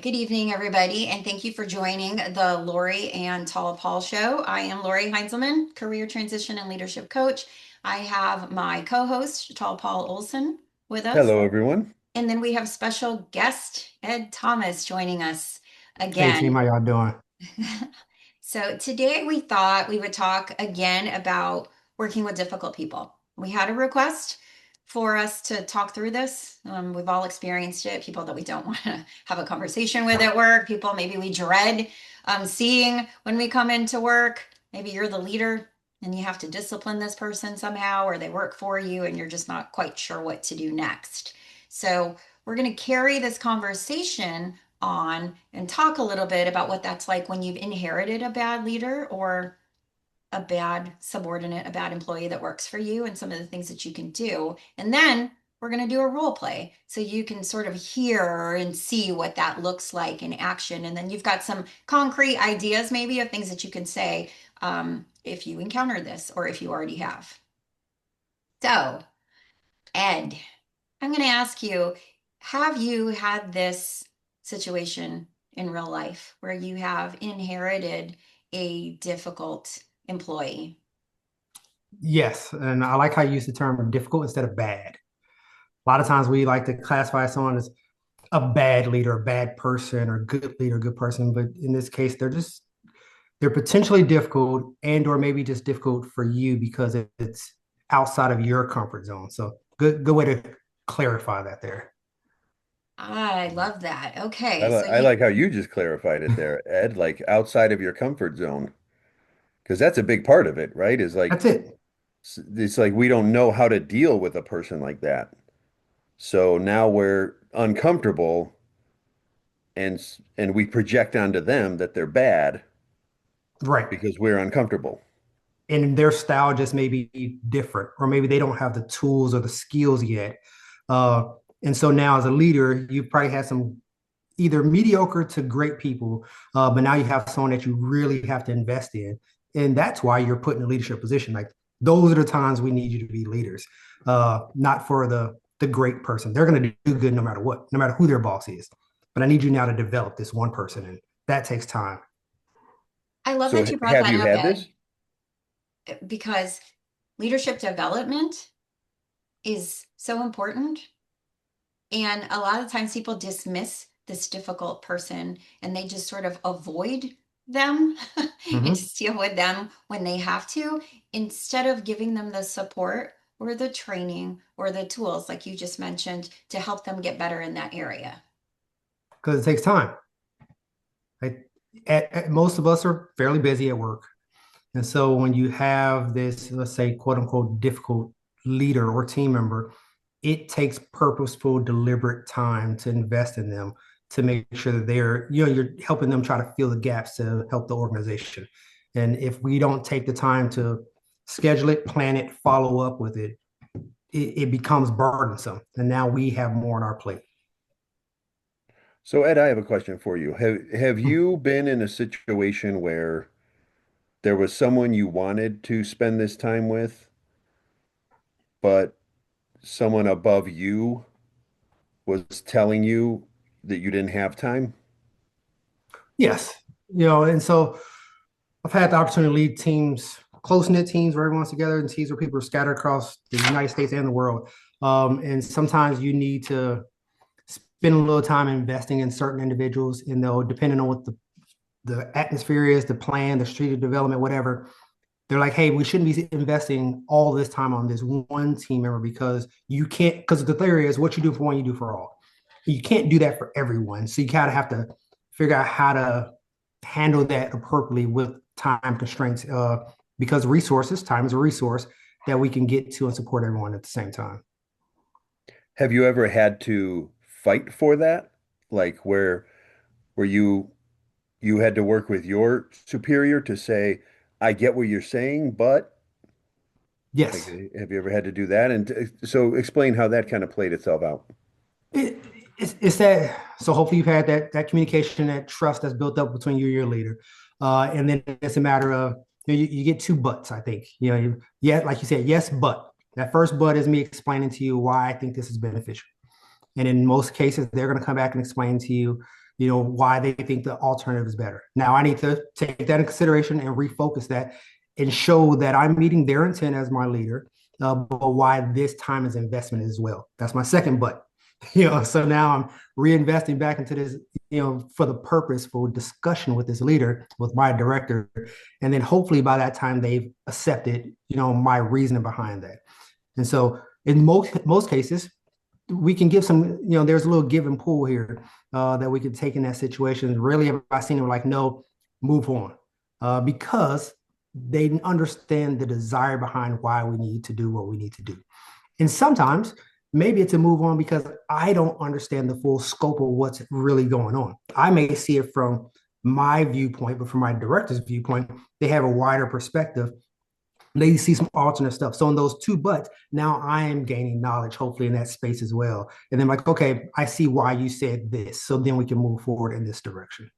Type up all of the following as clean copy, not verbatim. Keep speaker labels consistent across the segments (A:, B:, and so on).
A: right. Good evening, everybody, and thank you for joining the Lori and Tall Paul show. I am Lori Heinzelman, career transition and leadership coach. I have my co-host, Tall Paul Olson, with us.
B: Hello, everyone.
A: And then we have special guest Ed Thomas joining us
C: Hey team,
A: again.
C: how y'all doing?
A: So today we thought we would talk again about working with difficult people. We had a request for us to talk through this. We've all experienced it. People that we don't want to have a conversation with at work, people maybe we dread seeing when we come into work. Maybe you're the leader and you have to discipline this person somehow, or they work for you and you're just not quite sure what to do next. So we're going to carry this conversation on and talk a little bit about what that's like when you've inherited a bad leader or a bad subordinate, a bad employee that works for you, and some of the things that you can do. And then we're going to do a role play so you can sort of hear and see what that looks like in action. And then you've got some concrete ideas, maybe, of things that you can say if you encounter this or if you already have. So, Ed, I'm going to ask you, have you had this situation in real life where you have inherited a difficult employee?
C: Yes, and I like how you use the term difficult instead of bad. A lot of times we like to classify someone as a bad leader, a bad person, or good leader, good person. But in this case, they're potentially difficult and or maybe just difficult for you because it's outside of your comfort zone. So good way to clarify that there.
A: I love that.
B: I,
A: Okay,
B: li-
A: so
B: I
A: you,
B: like how you just clarified it there, Ed, like outside of your comfort zone, because that's a big part of it, right? Is like
C: That's it.
B: it's like we don't know how to deal with a person like that. So now we're uncomfortable and we project onto them that they're bad
C: Right.
B: because we're uncomfortable.
C: And their style just may be different, or maybe they don't have the tools or the skills yet. Uh, and so now, as a leader, you've probably had some either mediocre to great people, but now you have someone that you really have to invest in, and that's why you're put in a leadership position. Like those are the times we need you to be leaders, not for the great person. They're going to do good no matter what, no matter who their boss is. But I need you now to develop this one person, and that takes time.
A: I love
B: So
A: that you brought
B: have
A: that
B: you
A: up,
B: had
A: Ed,
B: this?
A: because leadership development is so important. And a lot of times people dismiss this difficult person and they just sort of avoid them and
C: Mm-hmm.
A: just deal with them when they have to, instead of giving them the support or the training or the tools, like you just mentioned, to help them get better in that area.
C: Because it takes time. Like most of us are fairly busy at work. And so when you have this, let's say, quote unquote, difficult leader or team member, it takes purposeful, deliberate time to invest in them to make sure that you're helping them try to fill the gaps to help the organization. And if we don't take the time to schedule it, plan it, follow up with it becomes burdensome. And now we have more on our plate.
B: So Ed, I have a question for you. Have you been in a situation where there was someone you wanted to spend this time with, but someone above you was telling you that you didn't have time?
C: Yes. And so I've had the opportunity to lead teams, close knit teams where everyone's together, and teams where people are scattered across the United States and the world. And sometimes you need to spend a little time investing in certain individuals, and they'll, depending on what the atmosphere is, the plan, the strategic development, whatever, they're like, hey, we shouldn't be investing all this time on this one team member because you can't, because the theory is what you do for one, you do for all. You can't do that for everyone. So you kind of have to figure out how to handle that appropriately with time constraints because resources, time is a resource that we can get to and support everyone at the same time.
B: Have you ever had to fight for that? Like where you had to work with your superior to say, I get what you're saying, but like,
C: Yes.
B: have you ever had to do that? And so explain how that kind of played itself out.
C: It, it's that, so hopefully you've had that communication, that trust that's built up between you and your leader. And then it's a matter of, you get two buts, I think. Yeah, like you said, yes, but. That first but is me explaining to you why I think this is beneficial. And in most cases, they're going to come back and explain to you, why they think the alternative is better. Now I need to take that into consideration and refocus that and show that I'm meeting their intent as my leader, but why this time is investment as well. That's my second but. So now I'm reinvesting back into this, for the purpose for discussion with this leader, with my director. And then hopefully by that time they've accepted, my reasoning behind that. And so in most cases, we can give some, there's a little give and pull here that we can take in that situation. Really, have I seen them like, no, move on, because they understand the desire behind why we need to do what we need to do. And sometimes maybe it's a move on because I don't understand the full scope of what's really going on. I may see it from my viewpoint, but from my director's viewpoint, they have a wider perspective. They see some alternate stuff. So in those two buts, now I am gaining knowledge, hopefully in that space as well. And then like, okay, I see why you said this. So then we can move forward in this direction.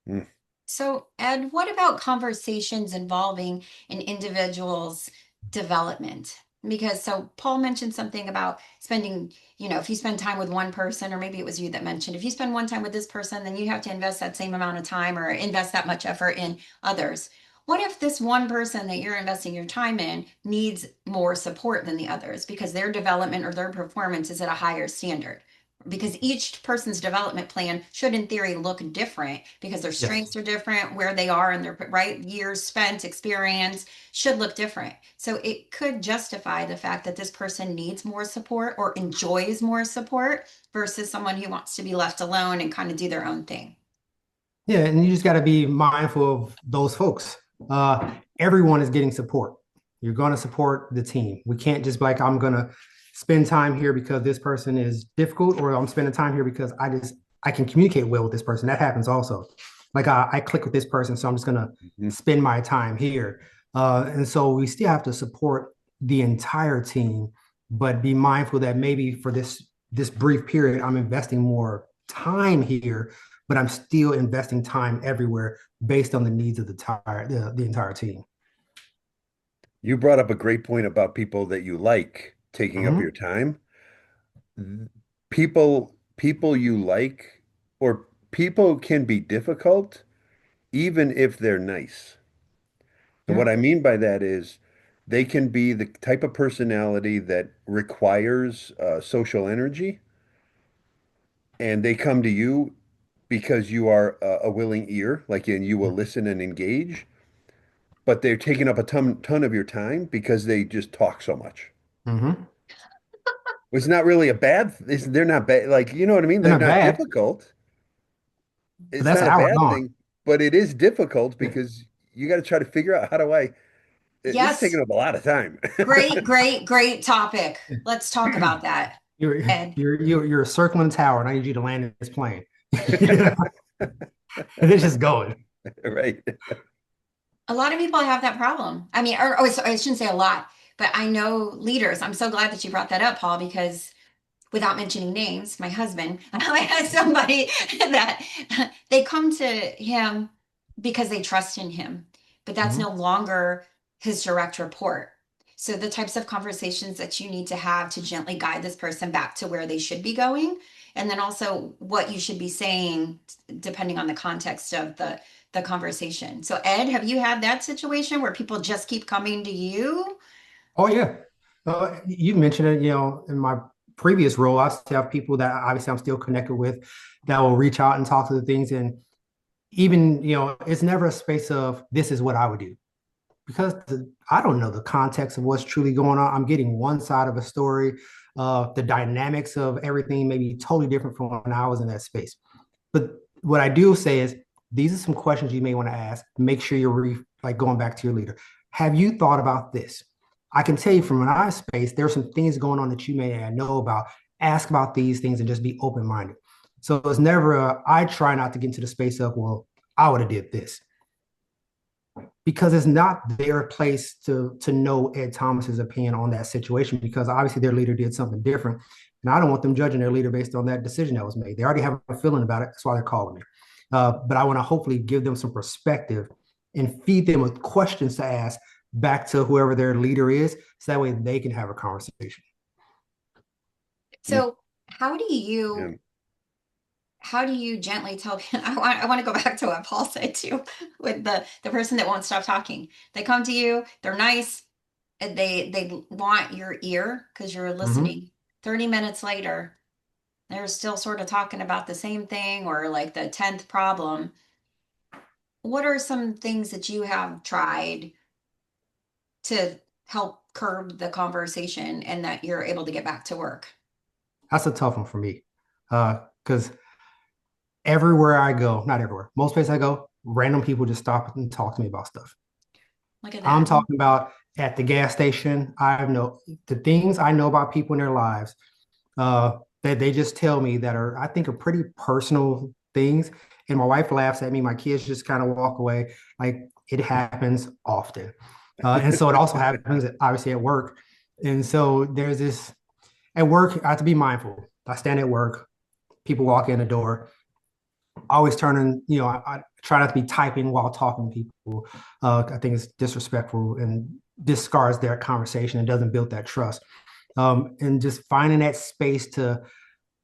B: Mm.
A: So, Ed, what about conversations involving an individual's development? Because so Paul mentioned something about spending, if you spend time with one person, or maybe it was you that mentioned, if you spend one time with this person, then you have to invest that same amount of time or invest that much effort in others. What if this one person that you're investing your time in needs more support than the others because their development or their performance is at a higher standard? Because each person's development plan should in theory look different because their
C: Yes.
A: strengths are different, where they are in their right years spent, experience should look different. So it could justify the fact that this person needs more support or enjoys more support versus someone who wants to be left alone and kind of do their own thing.
C: Yeah, and you just got to be mindful of those folks. Everyone is getting support. You're going to support the team. We can't just be like, I'm going to spend time here because this person is difficult, or I'm spending time here because I can communicate well with this person. That happens also. Like I click with this person, so I'm just going to
B: Mhm.
C: spend my time here. And so we still have to support the entire team, but be mindful that maybe for this brief period, I'm investing more time here, but I'm still investing time everywhere based on the needs of the entire team.
B: You brought up a great point about people that you like taking up your
C: Mhm.
B: time. People you like, or people can be difficult even if they're nice. And what
C: Yeah.
B: I mean by that is they can be the type of personality that requires social energy, and they come to you because you are a willing ear, like, and you will listen and engage, but they're taking up a ton of your time because they just talk so much.
C: Mm-hmm.
B: It's not really a bad, they're not bad, like, you know what I mean?
C: They're
B: They're
C: not
B: not
C: bad,
B: difficult.
C: but
B: It's
C: that's
B: not
C: an
B: a
C: hour
B: bad
C: gone.
B: thing, but it is difficult
C: Yeah.
B: because you got to try to figure out how do I, this is
A: Yes,
B: taking up a lot of time.
A: great, great, great topic. Let's talk about that,
C: You're
A: Ed.
C: you're circling a tower, and I need you to land this plane. And it's just going.
B: Right.
A: A lot of people have that problem. I mean, or I shouldn't say a lot, but I know leaders. I'm so glad that you brought that up, Paul, because without mentioning names, my husband, I had somebody that they come to him because they trust in him, but that's no
C: Mhm.
A: longer his direct report. So the types of conversations that you need to have to gently guide this person back to where they should be going, and then also what you should be saying depending on the context of the conversation. So Ed, have you had that situation where people just keep coming to you?
C: Oh yeah, you mentioned it. In my previous role, I still have people that obviously I'm still connected with that will reach out and talk to the things, and even it's never a space of this is what I would do because I don't know the context of what's truly going on. I'm getting one side of a story. The dynamics of everything may be totally different from when I was in that space. But what I do say is these are some questions you may want to ask. Make sure you're like going back to your leader. Have you thought about this? I can tell you from an space, there are some things going on that you may not know about. Ask about these things and just be open minded. So it's never I try not to get into the space of, well, I would have did this because it's not their place to know Ed Thomas's opinion on that situation because obviously their leader did something different. And I don't want them judging their leader based on that decision that was made. They already have a feeling about it. That's why they're calling me. But I want to hopefully give them some perspective and feed them with questions to ask back to whoever their leader is. So that way they can have a conversation.
B: Mm,
A: So how do you
B: yeah.
A: how do you gently tell I want to go back to what Paul said too with the person that won't stop talking. They come to you, they're nice, and they want your ear because you're
C: Hmm.
A: listening. 30 minutes later, they're still sort of talking about the same thing or like the 10th problem. What are some things that you have tried to help curb the conversation and that you're able to get back to work?
C: That's a tough one for me. Because everywhere I go, not everywhere, most places I go, random people just stop and talk to me about stuff.
A: Look at
C: I'm
A: that.
C: talking about at the gas station. I know the things I know about people in their lives that they just tell me that are, I think, are pretty personal things. And my wife laughs at me. My kids just kind of walk away. Like it happens often. And so it also happens, obviously, at work. And so there's this at work, I have to be mindful. I stand at work, people walk in the door, always turning, I try not to be typing while talking to people. I think it's disrespectful and discards their conversation and doesn't build that trust. And just finding that space to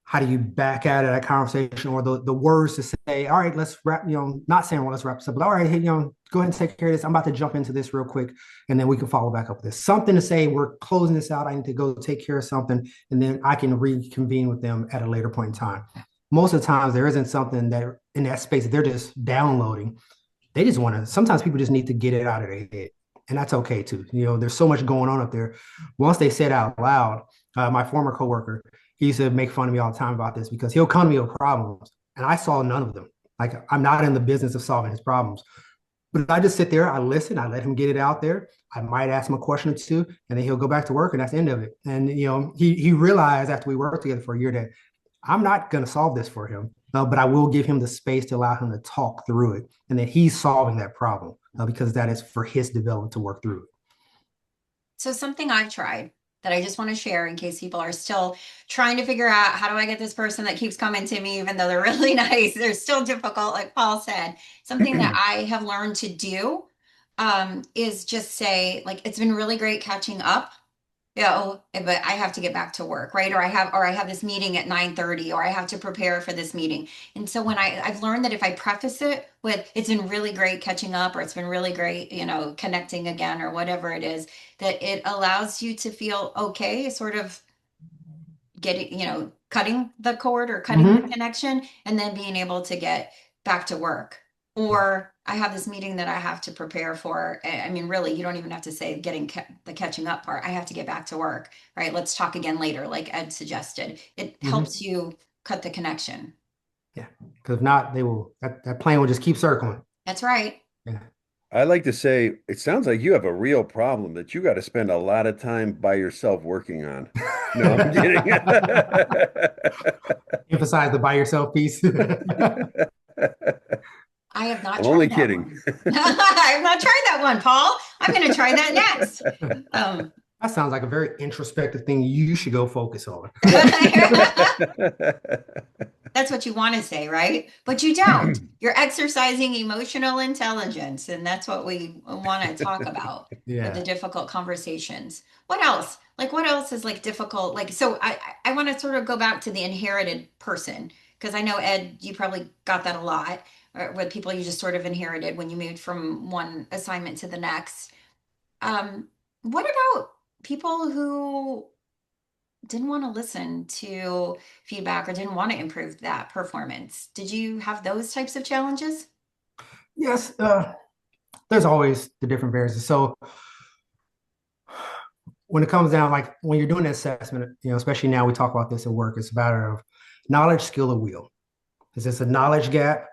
C: how do you back out of that conversation or the words to say, all right, let's wrap, not saying, well, let's wrap this up, but all right, hey, go ahead and take care of this. I'm about to jump into this real quick and then we can follow back up with this. Something to say, we're closing this out. I need to go take care of something and then I can reconvene with them at a later point in time. Most of the times there isn't something that in that space that they're just downloading. They just want to, sometimes people just need to get it out of their head. And that's okay too. There's so much going on up there. Once they said out loud, my former coworker, he used to make fun of me all the time about this because he'll come to me with problems and I saw none of them. Like I'm not in the business of solving his problems, but I just sit there, I listen, I let him get it out there. I might ask him a question or two, and then he'll go back to work, and that's the end of it. And he realized after we worked together for a year that I'm not going to solve this for him, but I will give him the space to allow him to talk through it, and that he's solving that problem because that is for his development to work through it.
A: So something I've tried that I just want to share in case people are still trying to figure out how do I get this person that keeps coming to me even though they're really nice, they're still difficult, like Paul said. Something that I have learned to do is just say, like, it's been really great catching up. Yeah, oh, but I have to get back to work, right? Or I have this meeting at 9:30, or I have to prepare for this meeting. And so I've learned that if I preface it with it's been really great catching up, or it's been really great, connecting again, or whatever it is, that it allows you to feel okay, sort of getting, cutting the cord or cutting the
C: Mm-hmm.
A: connection and then being able to get back to work.
C: Yeah.
A: Or I have this meeting that I have to prepare for. I mean, really, you don't even have to say the catching up part. I have to get back to work, right? Let's talk again later, like Ed suggested. It helps
C: Mm-hmm.
A: you cut the connection.
C: Yeah. Because if not, they will that plane will just keep circling.
A: That's right.
C: Yeah.
B: I like to say it sounds like you have a real problem that you got to spend a lot of time by yourself working on. No, I'm kidding.
C: Emphasize the by yourself piece.
A: I have not
B: I'm only
A: tried that
B: kidding.
A: one. I have not tried that one, Paul. I'm going to try that next. Um,
C: That sounds like a very introspective thing you should go focus on.
A: That's what you want to say, right? But you don't. You're exercising emotional intelligence, and that's what we want to talk about with the
C: Yeah.
A: difficult conversations. What else? Like, what else is like difficult? Like, so I want to sort of go back to the inherited person because I know Ed, you probably got that a lot with people you just sort of inherited when you moved from one assignment to the next. What about people who didn't want to listen to feedback or didn't want to improve that performance? Did you have those types of challenges?
C: Yes. There's always the different variances. So when it comes down, like when you're doing an assessment, especially now we talk about this at work, it's a matter of knowledge, skill, or will. Is this a knowledge gap,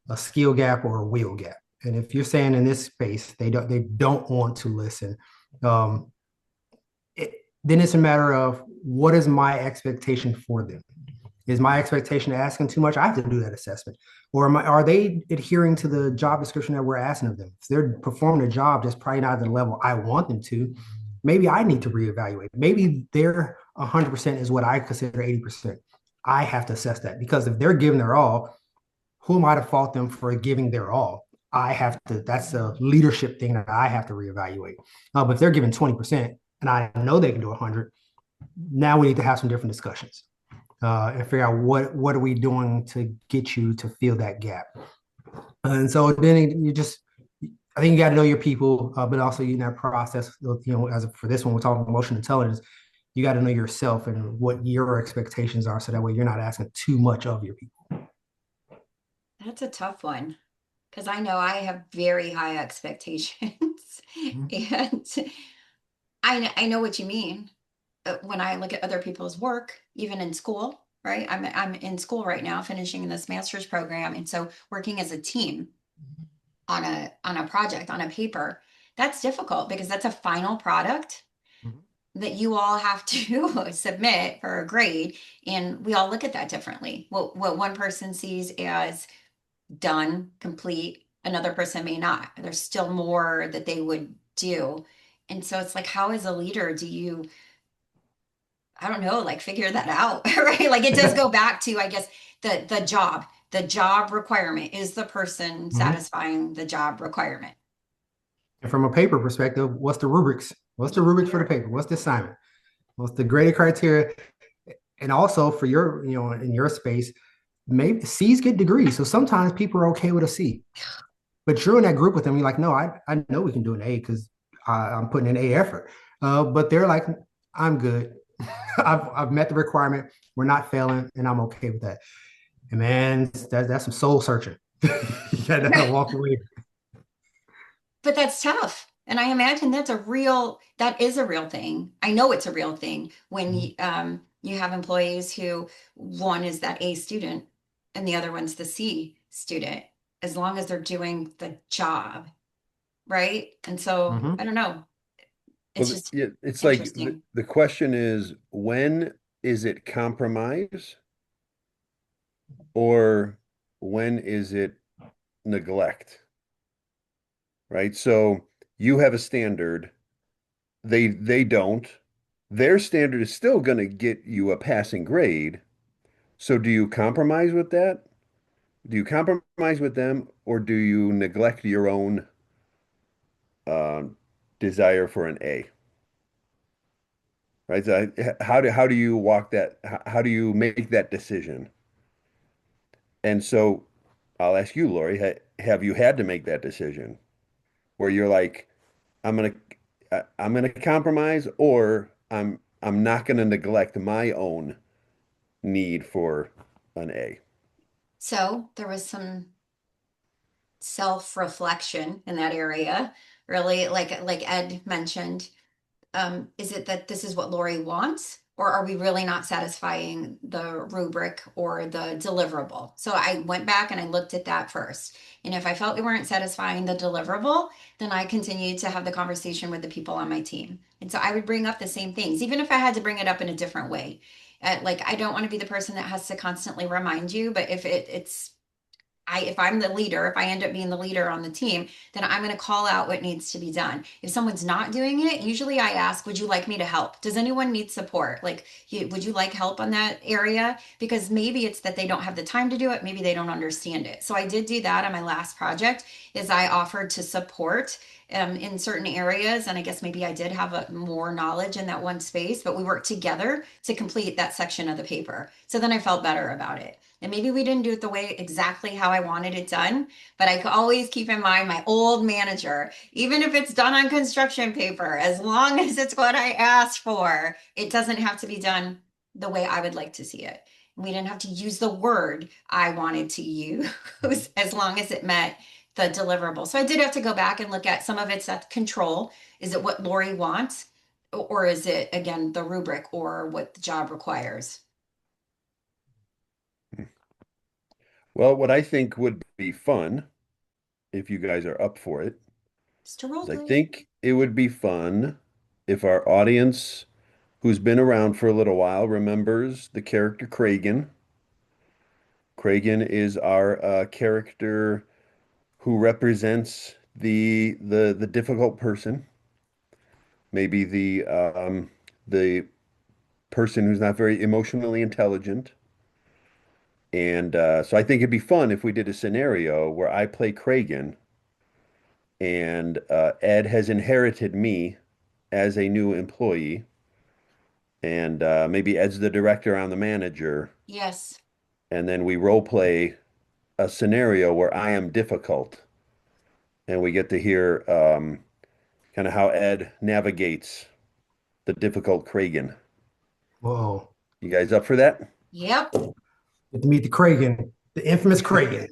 C: a skill gap, or a will gap? And if you're saying in this space they don't want to listen, um, it, then it's a matter of what is my expectation for them? Is my expectation asking too much? I have to do that assessment. Or are they adhering to the job description that we're asking of them? If they're performing a job that's probably not at the level I want them to, maybe I need to reevaluate. Maybe their 100% is what I consider 80%. I have to assess that because if they're giving their all, who am I to fault them for giving their all? I have to, that's a leadership thing that I have to reevaluate. But if they're giving 20% and I know they can do 100, now we need to have some different discussions. and figure out what are we doing to get you to fill that gap. And so then you just, I think you got to know your people, but also in that process, as for this one, we're talking emotional intelligence. You got to know yourself and what your expectations are, so that way you're not asking too much of your people.
A: That's a tough one because I know I have very high expectations. And I know what you mean. When I look at other people's work, even in school, right? I'm in school right now, finishing this master's program, and so working as a team on a project, on a paper, that's difficult because that's a final product that you all have to submit for a grade, and we all look at that differently. What one person sees as done, complete, another person may not. There's still more that they would do. And so it's like, how as a leader do you, I don't know, like figure that out, right? Like it does go back to, I guess, the job requirement. Is the person
C: Mhm.
A: satisfying the job requirement?
C: And from a paper perspective, what's the rubrics? What's the rubrics for the paper? What's the assignment? What's the graded criteria? And also for your, in your space, maybe C's get degrees. So sometimes people are okay with a C, but you're in that group with them. You're like, no, I know we can do an A because I'm putting in A effort. But they're like, I'm good. I've met the requirement. We're not failing, and I'm okay with that. And man, that's some soul searching. You gotta walk away.
A: But that's tough. And I imagine that is a real thing. I know it's a real thing when you have employees who one is that A student and the other one's the C student, as long as they're doing the job, right? And so I
C: Mhm.
A: don't know. It's
B: Well,
A: just
B: yeah, it's like
A: interesting.
B: the question is, when is it compromise or when is it neglect? Right? So you have a standard, they don't. Their standard is still going to get you a passing grade. So do you compromise with that? Do you compromise with them or do you neglect your own um, desire for an A? Right? So how do you walk that? How do you make that decision? And so I'll ask you, Lori, have you had to make that decision where you're like, I'm gonna I'm gonna compromise or I'm not gonna neglect my own need for an A.
A: So there was some self-reflection in that area, really, like Ed mentioned. Is it that this is what Lori wants, or are we really not satisfying the rubric or the deliverable? So I went back and I looked at that first. And if I felt we weren't satisfying the deliverable, then I continued to have the conversation with the people on my team. And so I would bring up the same things, even if I had to bring it up in a different way. Like I don't want to be the person that has to constantly remind you, but it's if I'm the leader, if I end up being the leader on the team, then I'm going to call out what needs to be done. If someone's not doing it, usually I ask, would you like me to help? Does anyone need support? Like, would you like help on that area? Because maybe it's that they don't have the time to do it. Maybe they don't understand it. So I did do that on my last project is I offered to support in certain areas. And I guess maybe I did have more knowledge in that one space, but we worked together to complete that section of the paper. So then I felt better about it. And maybe we didn't do it the way exactly how I wanted it done, but I could always keep in mind my old manager, even if it's done on construction paper, as long as it's what I asked for, it doesn't have to be done the way I would like to see it. We didn't have to use the word I wanted to use as long as it met the deliverable. So I did have to go back and look at some of it's at control. Is it what Lori wants? Or is it, again, the rubric or what the job requires?
B: Well, what I think would be fun, if you guys are up for it,
A: Just a
B: is
A: role
B: I
A: play.
B: think it would be fun if our audience, who's been around for a little while, remembers the character Kragan. Kragan is our character who represents the difficult person, maybe the person who's not very emotionally intelligent. And so I think it'd be fun if we did a scenario where I play Kragan and Ed has inherited me as a new employee. and maybe Ed's the director, I'm the manager,
A: Yes.
B: and then we role play a scenario where I am difficult, and we get to hear kind of how Ed navigates the difficult Kragan.
C: Whoa.
B: You guys up for that?
A: Yep.
C: Get to meet the Kragan, the infamous Kragan.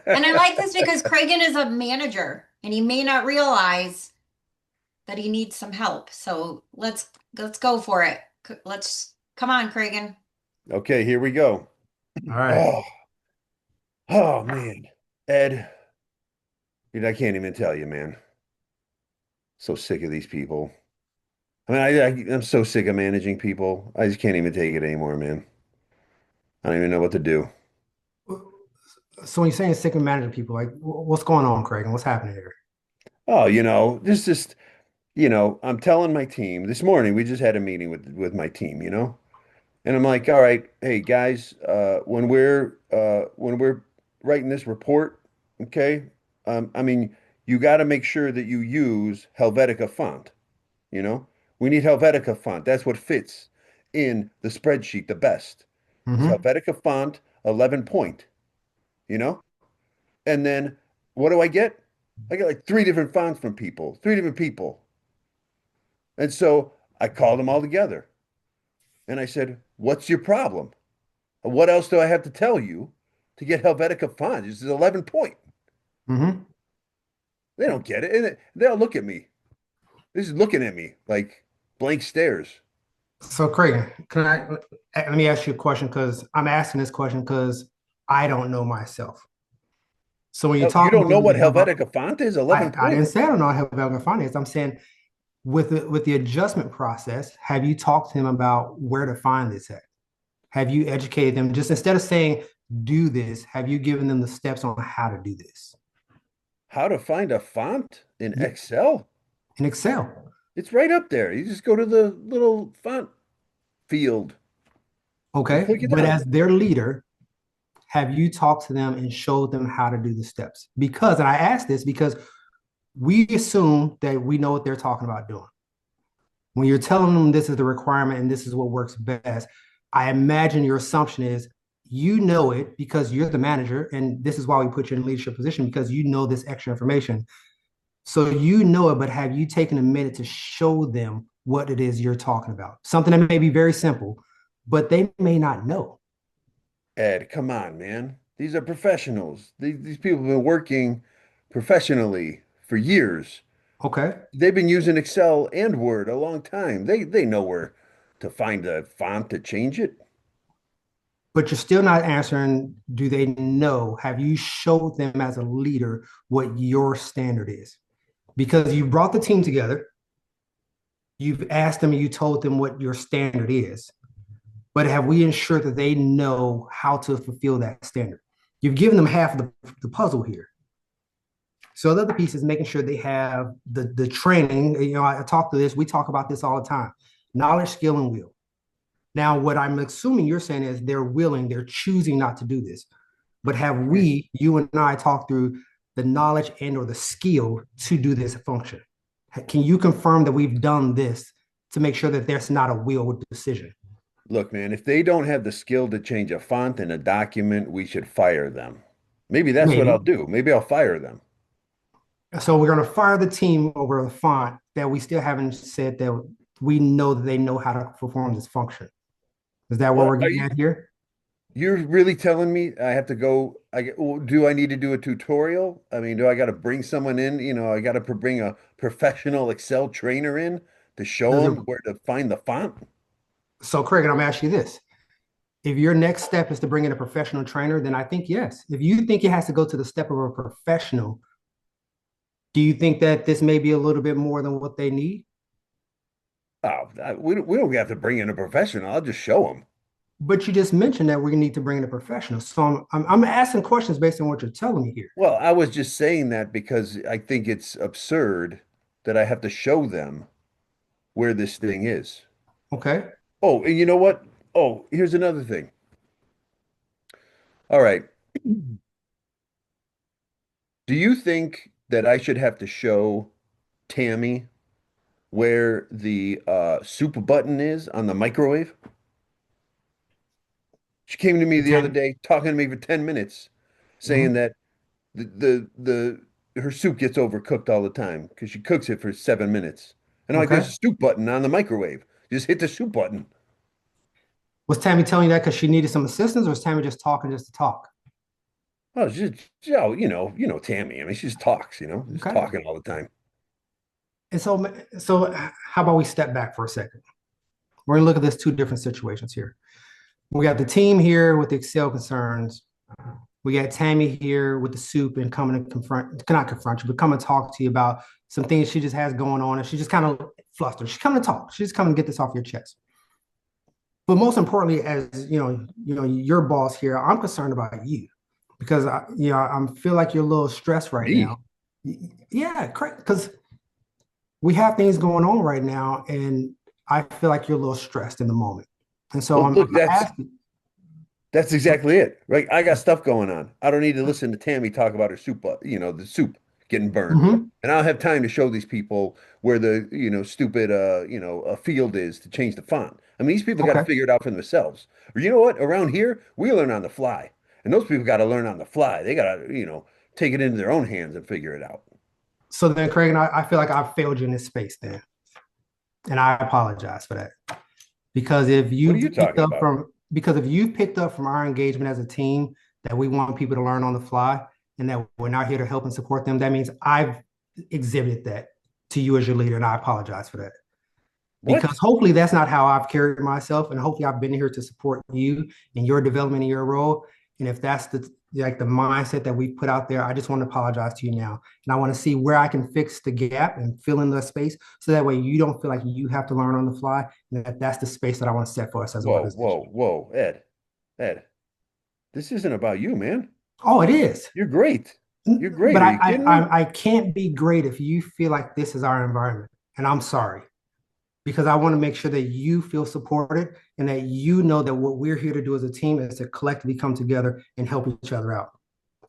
A: And I like this because Kragan is a manager and he may not realize that he needs some help. So let's go for it. Let's come on, Kragan.
B: Okay, here we go.
C: All right.
B: Oh, oh man. Ed, dude, I can't even tell you, man. So sick of these people. I mean, I'm so sick of managing people. I just can't even take it anymore, man. I don't even know what to do.
C: So when you're saying sick of managing people, like what's going on, Kragan? What's happening here?
B: Oh, this just, I'm telling my team this morning, we just had a meeting with my team, and I'm like, all right, hey guys, when we're writing this report, okay, I mean, you got to make sure that you use Helvetica font, you know. We need Helvetica font. That's what fits in the spreadsheet the best. Is
C: Hmm.
B: Helvetica font 11 point, you know? And then what do I get? I get like three different fonts from people, three different people. And so I called them all together and I said, what's your problem? What else do I have to tell you to get Helvetica font? This is 11 point.
C: Hmm.
B: They don't get it. And they'll look at me. This is looking at me like blank stares.
C: So Kragan, let me ask you a question because I'm asking this question because I don't know myself. So when you're
B: Hell, you
C: talking
B: don't know
C: to
B: what
C: me about,
B: Helvetica font is? 11
C: I
B: point.
C: didn't say I don't know how Valga finance. I'm saying with the adjustment process, have you talked to him about where to find this at? Have you educated them just instead of saying do this, have you given them the steps on how to do this?
B: How to find a font in
C: Yeah,
B: Excel?
C: in Excel.
B: It's right up there. You just go to the little font field and
C: Okay.
B: click it
C: But
B: on.
C: as their leader, have you talked to them and showed them how to do the steps? Because, and I ask this because we assume that we know what they're talking about doing. When you're telling them this is the requirement and this is what works best, I imagine your assumption is you know it because you're the manager, and this is why we put you in a leadership position because you know this extra information. So you know it, but have you taken a minute to show them what it is you're talking about? Something that may be very simple, but they may not know.
B: Ed, come on, man. These are professionals. These people have been working professionally for years.
C: Okay.
B: They've been using Excel and Word a long time. They know where to find a font to change it.
C: But you're still not answering, do they know? Have you showed them as a leader what your standard is? Because you brought the team together, you've asked them and you told them what your standard is, but have we ensured that they know how to fulfill that standard? You've given them half of the puzzle here. So the other piece is making sure they have the training. I talk to this, we talk about this all the time. Knowledge, skill, and will. Now, what I'm assuming you're saying is they're willing, they're choosing not to do this. But have
B: Mm.
C: we, you and I, talked through the knowledge and or the skill to do this function? Can you confirm that we've done this to make sure that there's not a will decision?
B: Look, man, if they don't have the skill to change a font in a document, we should fire them. Maybe that's what I'll
C: Maybe.
B: do. Maybe I'll fire them.
C: So we're going to fire the team over the font that we still haven't said that we know that they know how to perform this function. Is that where
B: Well,
C: we're getting at here?
B: you're really telling me I have to go? Do I need to do a tutorial? I mean, do I got to bring someone in? I got to bring a professional Excel trainer in to show them where to find the font?
C: So, Craig, and I'm asking you this. If your next step is to bring in a professional trainer, then I think yes. If you think it has to go to the step of a professional, do you think that this may be a little bit more than what they need?
B: Oh, we don't have to bring in a professional. I'll just show them.
C: But you just mentioned that we need to bring in a professional. So I'm asking questions based on what you're telling me here.
B: Well, I was just saying that because I think it's absurd that I have to show them where this thing is.
C: Okay.
B: Oh, and you know what? Oh, here's another thing. All right. Do you think that I should have to show Tammy where the soup button is on the microwave? She came to me the other
C: Tam-
B: day, talking to me for 10 minutes, saying
C: mhm.
B: that her soup gets overcooked all the time because she cooks it for 7 minutes. And I'm like, there's
C: Okay.
B: a soup button on the microwave. Just hit the soup button.
C: Was Tammy telling you that because she needed some assistance, or was Tammy just talking just to talk?
B: Oh, oh, Tammy. I mean, she just talks, just
C: Okay.
B: talking all the time.
C: And so how about we step back for a second? We're gonna look at this two different situations here. We got the team here with the Excel concerns. We got Tammy here with the soup and coming to not confront you, but come and talk to you about some things she just has going on, and she just kind of flustered. She's coming to talk. She's coming to get this off your chest. But most importantly, as your boss here, I'm concerned about you because I feel like you're a little stressed right now.
B: Me?
C: Yeah, correct. Because we have things going on right now, and I feel like you're a little stressed in the moment. And so
B: Well,
C: I'm
B: look,
C: asking.
B: that's exactly it, right? I got stuff going on. I don't need to listen to Tammy talk about her soup, the soup getting burned.
C: Mhm.
B: And I'll have time to show these people where the, stupid, a field is to change the font. I mean, these people got to
C: Okay.
B: figure it out for themselves. Or you know what? Around here, we learn on the fly. And those people got to learn on the fly. They got to, take it into their own hands and figure it out.
C: So then, Craig, and I feel like I failed you in this space then, and I apologize for that. Because if
B: What are
C: you
B: you
C: picked
B: talking
C: up
B: about?
C: from because if you picked up from our engagement as a team that we want people to learn on the fly and that we're not here to help and support them, that means I've exhibited that to you as your leader, and I apologize for that. Because
B: What?
C: hopefully that's not how I've carried myself, and hopefully I've been here to support you in your development in your role. And if that's the mindset that we put out there, I just want to apologize to you now, and I want to see where I can fix the gap and fill in the space, so that way you don't feel like you have to learn on the fly, and that's the space that I want to set for us as an
B: Whoa,
C: organization.
B: whoa, whoa, Ed, Ed, this isn't about you, man.
C: Oh, it is.
B: You're great. You're
C: But
B: great. Are you kidding me?
C: I can't be great if you feel like this is our environment, and I'm sorry. Because I want to make sure that you feel supported and that you know that what we're here to do as a team is to collectively come together and help each other out.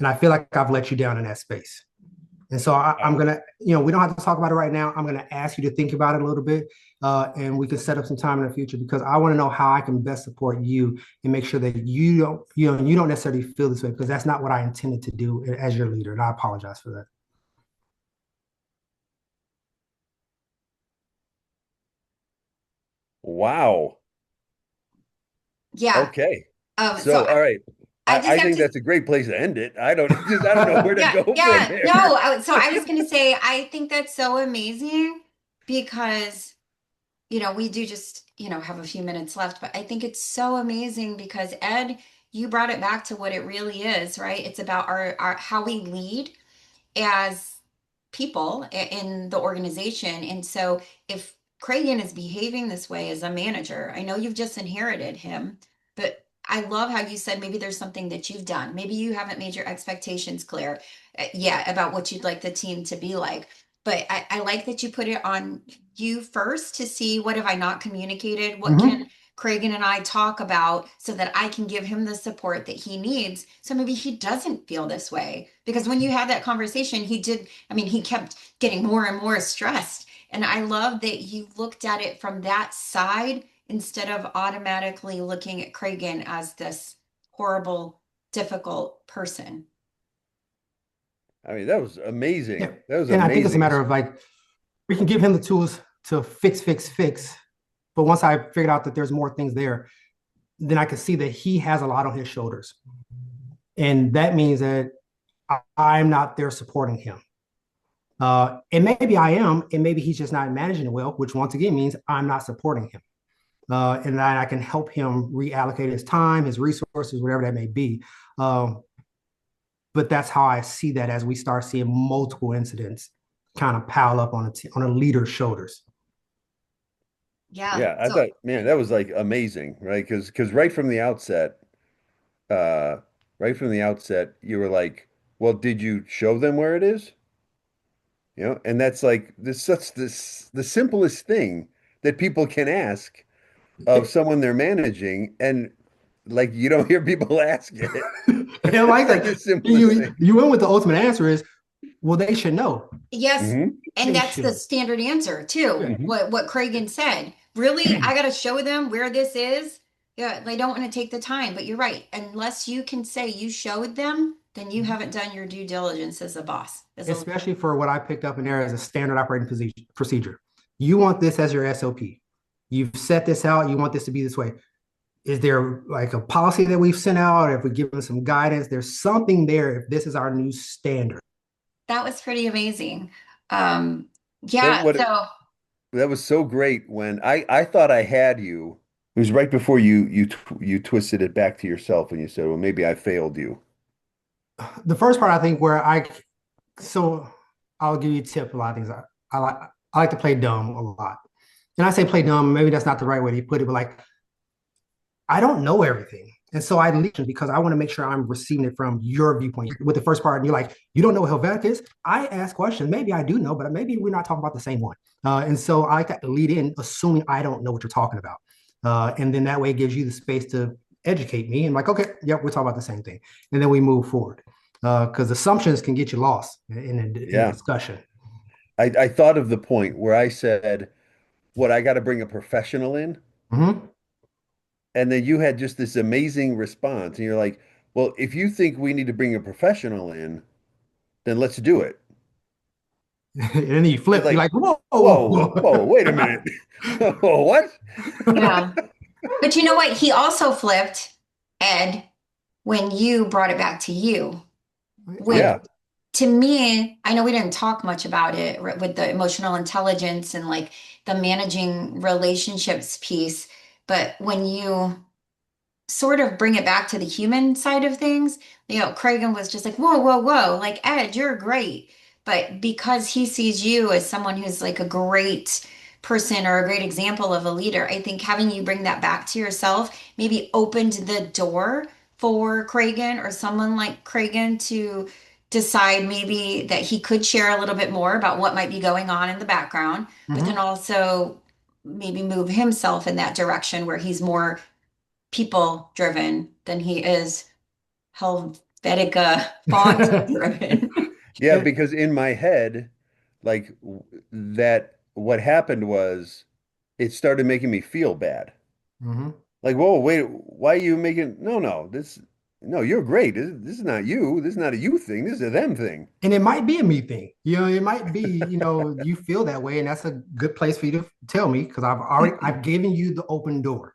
C: And I feel like I've let you down in that space. And so I'm
B: Wow.
C: going to, we don't have to talk about it right now. I'm going to ask you to think about it a little bit, and we can set up some time in the future because I want to know how I can best support you and make sure that you don't necessarily feel this way because that's not what I intended to do as your leader. And I apologize for that.
B: Wow.
A: Yeah.
B: Okay.
A: So
B: So, all right.
A: I just
B: I
A: have
B: think
A: to,
B: that's a great place to end it. I don't I don't know where to
A: yeah,
B: go from
A: yeah. No,
B: there.
A: so I was going to say, I think that's so amazing because, we do just, have a few minutes left, but I think it's so amazing because Ed, you brought it back to what it really is, right? It's about our how we lead as people in the organization. And so if Cragen is behaving this way as a manager, I know you've just inherited him, but I love how you said maybe there's something that you've done. Maybe you haven't made your expectations clear yet about what you'd like the team to be like. But I like that you put it on you first to see what have I not communicated? What can
C: Mm-hmm.
A: Cragen and I talk about so that I can give him the support that he needs. So maybe he doesn't feel this way. Because when you had that conversation, he kept getting more and more stressed. And I love that you looked at it from that side instead of automatically looking at Cragen as this horrible, difficult person.
B: I mean, that was
C: Yeah.
B: amazing. That was
C: And I think it's a
B: amazing.
C: matter of like, we can give him the tools to fix. But once I figured out that there's more things there, then I can see that he has a lot on his shoulders. And that means that I'm not there supporting him. And maybe I am, and maybe he's just not managing it well, which once again means I'm not supporting him. And then I can help him reallocate his time, his resources, whatever that may be. But that's how I see that as we start seeing multiple incidents kind of pile up on a leader's shoulders.
A: Yeah.
B: Yeah, I
A: So
B: thought, man, that was like amazing, right? Because uh, right from the outset, you were like, well, did you show them where it is? And that's like this the simplest thing that people can ask of someone they're managing, and like you don't hear people ask it.
C: And I like
B: It's like
C: that.
B: the simplest
C: You
B: thing.
C: you went with the ultimate answer is Well, they should know.
A: Yes,
B: Hmm.
A: and
C: They
A: that's the
C: should.
A: standard answer too.
C: Yeah.
B: Hmm.
A: What Cragen said. Really, I got to show them where this is. Yeah, they don't want to take the time, but you're right. Unless you can say you showed them, then you haven't done your due diligence as a boss. As a
C: Especially for what I picked up in there as a standard operating procedure. You want this as your SOP. You've set this out. You want this to be this way. Is there like a policy that we've sent out? If we give them some guidance, there's something there. If this is our new standard.
A: that was pretty amazing. Um,
B: That
A: yeah,
B: what
A: so
B: that was so great when I thought I had you. It was right before you twisted it back to yourself and you said, "Well, maybe I failed you."
C: The first part, I think, where so I'll give you a tip. A lot of things I like. I like to play dumb a lot, and I say play dumb. Maybe that's not the right way to put it, but like I don't know everything. And so I listen because I want to make sure I'm receiving it from your viewpoint. With the first part, and you're like, you don't know what Helvetic is? I ask questions. Maybe I do know, but maybe we're not talking about the same one. And so I like to lead in, assuming I don't know what you're talking about. And then that way it gives you the space to educate me. And like, okay, yep, we're talking about the same thing. And then we move forward. Because assumptions can get you lost in a
B: Yeah.
C: discussion.
B: I thought of the point where I said, "What, I got to bring a professional in?"
C: Mm-hmm.
B: And then you had just this amazing response. And you're like, "Well, if you think we need to bring a professional in, then let's do it."
C: And then you
B: It's
C: flip, you're
B: like,
C: like, whoa, whoa,
B: whoa, whoa,
C: whoa.
B: wait a minute. What?
A: yeah. But you know what? He also flipped, Ed, when you brought it back to you. When
B: Yeah.
A: to me, I know we didn't talk much about it with the emotional intelligence and like the managing relationships piece, but when you sort of bring it back to the human side of things, Cragen was just like, whoa, whoa, whoa, like Ed, you're great. But because he sees you as someone who's like a great person or a great example of a leader, I think having you bring that back to yourself maybe opened the door for Cragen or someone like Cragen to decide maybe that he could share a little bit more about what might be going on in the background, but then
C: Mm-hmm.
A: also maybe move himself in that direction where he's more people driven than he is Helvetica font driven.
B: Yeah,
C: And,
B: because in my head, like that, what happened was it started making me feel bad.
C: mm-hmm.
B: Like, whoa, wait, why are you making, no, no, no, you're great. This is not you. This is not a you thing. This is a them thing.
C: And it might be a me thing. It might be, you feel that way, and that's a good place for you to tell me because I've given you the open door.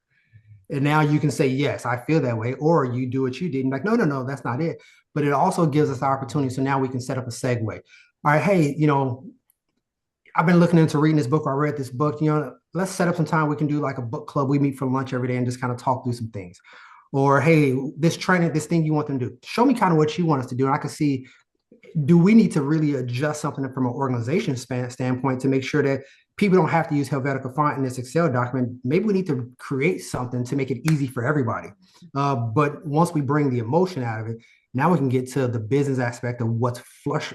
C: And now you can say, yes, I feel that way, or you do what you did. And like, no, no, no, that's not it. But it also gives us the opportunity. So now we can set up a segue. All right, hey, I've been looking into reading this book, or I read this book. Let's set up some time. We can do like a book club. We meet for lunch every day and just kind of talk through some things. Or hey, this training, this thing you want them to do. Show me kind of what you want us to do. And I can see, do we need to really adjust something from an organization standpoint to make sure that people don't have to use Helvetica font in this Excel document? Maybe we need to create something to make it easy for everybody. But once we bring the emotion out of it, now we can get to the business aspect of what's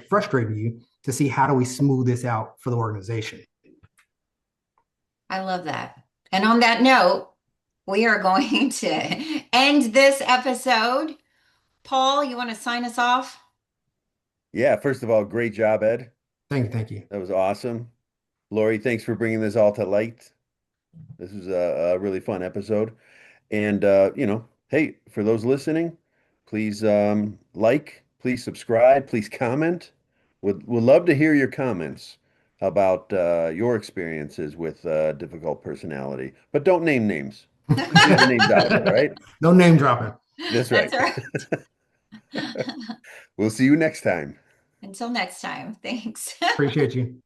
C: frustrating you to see how do we smooth this out for the organization.
A: I love that. And on that note, we are going to end this episode. Paul, you want to sign us off?
B: Yeah, first of all, great job, Ed.
C: Thank you. Thank you.
B: That was awesome. Lori, thanks for bringing this all to light. This was a really fun episode. And, hey, for those listening, please please subscribe, please comment. Would love to hear your comments about your experiences with difficult personality. But don't name names. Just leave the names out of it, all right?
C: No name dropping.
B: That's
A: That's
B: right.
A: right.
B: We'll see you next time.
A: Until next time. Thanks.
C: Appreciate you.